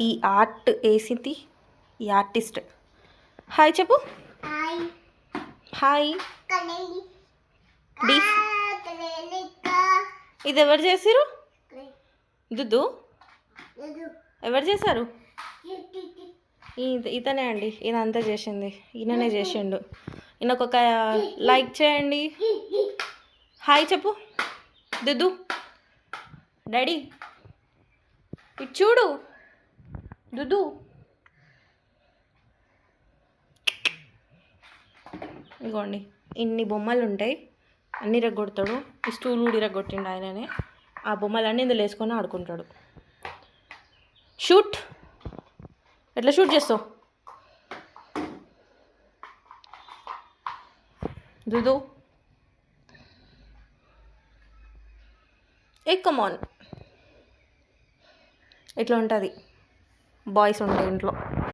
ఈ ఆర్ట్ వేసింది ఈ ఆర్టిస్ట్. హాయ్ చెప్పు. హాయ్. ఇది ఎవరు చేసారు? దుద్దు ఎవరు చేశారు? ఇతనే అండి. ఇదంతా చేసింది ఈయననే చేసిండు. ఈయనకొక లైక్ చేయండి. హాయ్ చెప్పు దుద్దు. డాడీ ఇటు చూడు దుద్దు. ఇగోండి ఇన్ని బొమ్మలు ఉంటాయి, అన్నీ ఇరగొడతాడు. ఈ స్టూల్ కూడా ఇరగొట్టిండు ఆయననే. ఆ బొమ్మలన్నీ ఇందులో వేసుకొని ఆడుకుంటాడు. షూట్. ఎట్లా షూట్ చేస్తావు దుదు? ఏ కమాన్. ఇట్లా ఉంటుంది బాయ్స్ ఉంటే ఇంట్లో.